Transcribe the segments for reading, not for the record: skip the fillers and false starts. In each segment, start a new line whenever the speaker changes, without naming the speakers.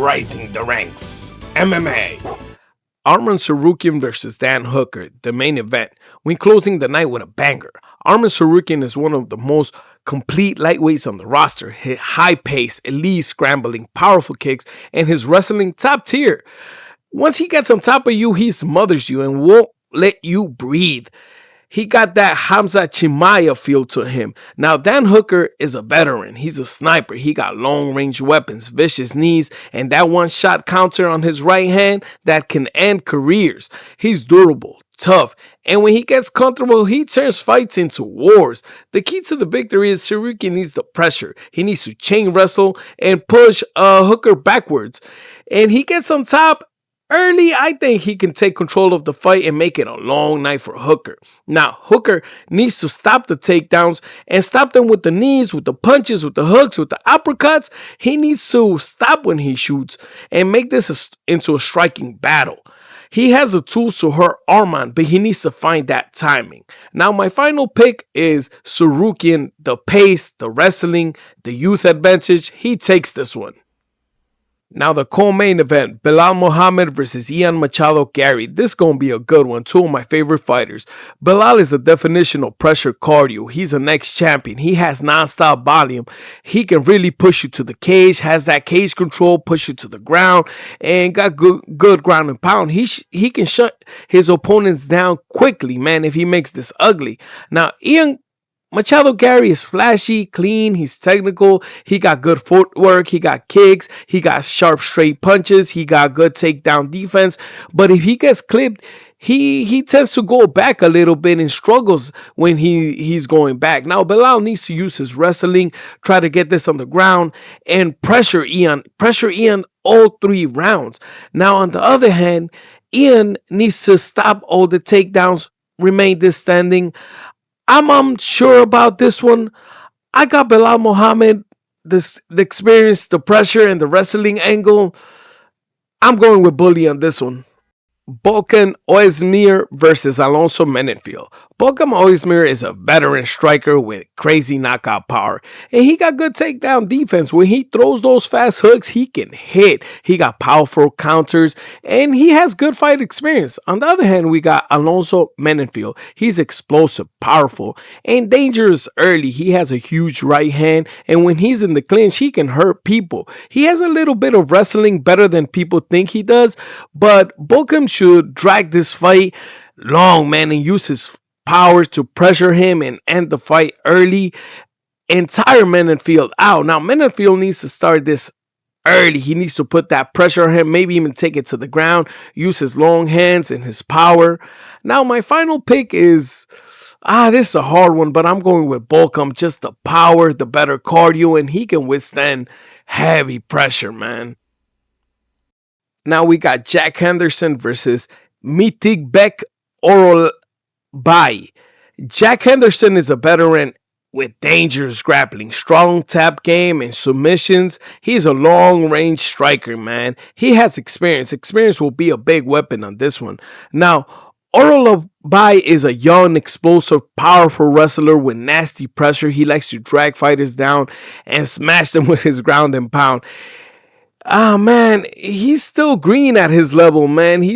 Rising The Ranks MMA. Arman Tsarukyan versus Dan Hooker, the main event, when closing the night with a banger. Arman Tsarukyan is one of the most complete lightweights on the roster. Hit high pace, elite scrambling, powerful kicks, and his wrestling top tier. Once he gets on top of you, he smothers you and won't let you breathe. He got that Hamza Chimaev feel to him. Now, Dan Hooker is a veteran. He's a sniper. He got long-range weapons, vicious knees, and that one-shot counter on his right hand that can end careers. He's durable, tough, and when he gets comfortable, he turns fights into wars. The key to the victory is Tsarukyan needs the pressure. He needs to chain wrestle and push Hooker backwards. And he gets on top early. I think he can take control of the fight and make it a long night for Hooker. Now, Hooker needs to stop the takedowns and stop them with the knees, with the punches, with the hooks, with the uppercuts. He needs to stop when he shoots and make this into a striking battle. He has the tools to hurt Arman, but he needs to find that timing. Now, my final pick is Tsarukyan. The pace, the wrestling, the youth advantage. He takes this one. Now the co-main event, Belal Muhammad versus Machado Garry. This is going to be a good one. Two of my favorite fighters. Belal is the definition of pressure cardio. He's an ex-champion. He has non-stop volume. He can really push you to the cage, has that cage control, push you to the ground, and got good ground and pound. He can shut his opponents down quickly, man, if he makes this ugly. Now, Machado Garry is flashy, clean, he's technical, he got good footwork, he got kicks, he got sharp straight punches, he got good takedown defense, but if he gets clipped, he tends to go back a little bit and struggles when he's going back. Now, Belal needs to use his wrestling, try to get this on the ground, and pressure Ian all 3 rounds. Now, on the other hand, Ian needs to stop all the takedowns, remain this standing. I'm unsure about this one. I got Belal Muhammad, the experience, the pressure, and the wrestling angle. I'm going with Bully on this one. Volkan Oezdemir versus Alonzo Menifield. Volkan Oezdemir is a veteran striker with crazy knockout power, and he got good takedown defense. When he throws those fast hooks, he can hit. He got powerful counters, and he has good fight experience. On the other hand, we got Alonzo Menifield. He's explosive, powerful, and dangerous early. He has a huge right hand, and when he's in the clinch, he can hurt people. He has a little bit of wrestling, better than people think he does, but Volkan should drag this fight long, man, and use his power to pressure him and end the fight early and tire Menifield out. Now, Menifield needs to start this early. He needs to put that pressure on him, maybe even take it to the ground, use his long hands and his power. Now, my final pick is, this is a hard one, but I'm going with Volkan. Just the power, the better cardio, and he can withstand heavy pressure, man. Now we got Jack Henderson versus Myktybek Orolbai. Jack Henderson is a veteran with dangerous grappling, strong tap game, and submissions. He's a long-range striker, man. He has experience. Experience will be a big weapon on this one. Now, Orolbai is a young, explosive, powerful wrestler with nasty pressure. He likes to drag fighters down and smash them with his ground and pound. Man, he's still green at his level, man. He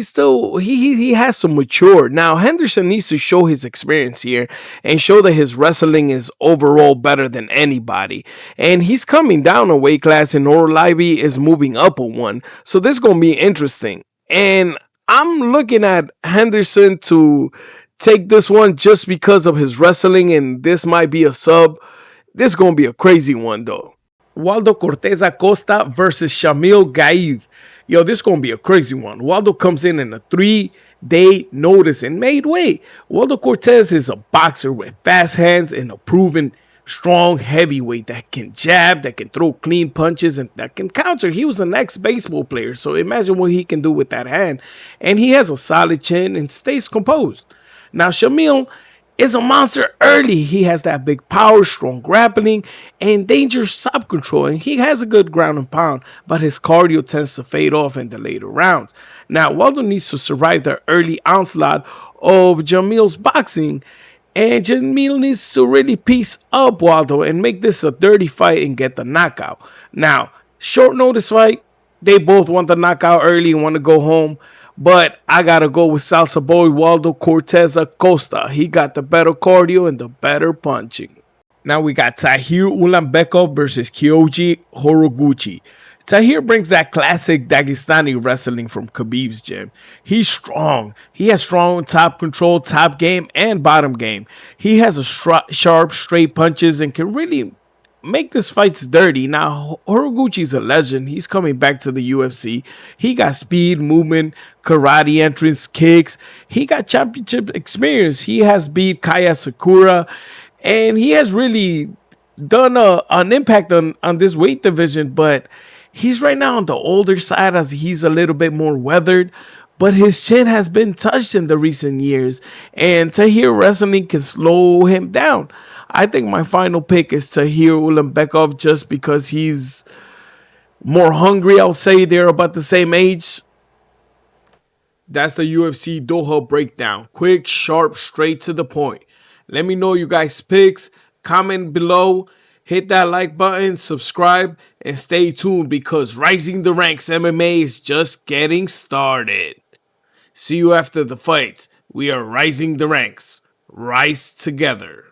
has to mature. Now, Henderson needs to show his experience here and show that his wrestling is overall better than anybody. And he's coming down a weight class, and Orolbai is moving up a one. So this is going to be interesting. And I'm looking at Henderson to take this one just because of his wrestling, and this might be a sub. This is going to be a crazy one, though. Waldo Cortes-Acosta versus Shamil Gaziev. Yo, this is going to be a crazy one. Waldo comes in a 3-day notice and made weight. Waldo Cortes is a boxer with fast hands and a proven strong heavyweight that can jab, that can throw clean punches, and that can counter. He was an ex-baseball player, so imagine what he can do with that hand. And he has a solid chin and stays composed. Now, Shamil is a monster early. He has that big power, strong grappling, and dangerous stop control. And he has a good ground and pound, but his cardio tends to fade off in the later rounds. Now, Waldo needs to survive the early onslaught of Jamil's boxing, and Jamil needs to really piece up Waldo and make this a dirty fight and get the knockout. Now, short notice fight, they both want the knockout early and want to go home. But I got to go with Salsa Boy Waldo Cortes-Acosta. He got the better cardio and the better punching. Now we got Tagir Ulanbekov versus Kyoji Horiguchi. Tagir brings that classic Dagestani wrestling from Khabib's gym. He's strong. He has strong top control, top game, and bottom game. He has a sharp, straight punches and can really make this fights dirty. Now, Horiguchi's a legend. He's coming back to the UFC. He got speed, movement, karate entrance, kicks. He got championship experience. He has beat Kaya Sakura, and he has really done an impact on this weight division, but he's right now on the older side as he's a little bit more weathered, but his chin has been touched in the recent years, and Tagir wrestling can slow him down. I think my final pick is Tagir Ulanbekov just because he's more hungry. I'll say they're about the same age. That's the UFC Doha breakdown. Quick, sharp, straight to the point. Let me know you guys' picks. Comment below. Hit that like button, subscribe, and stay tuned because Rising the Ranks MMA is just getting started. See you after the fights. We are rising the ranks. Rise together.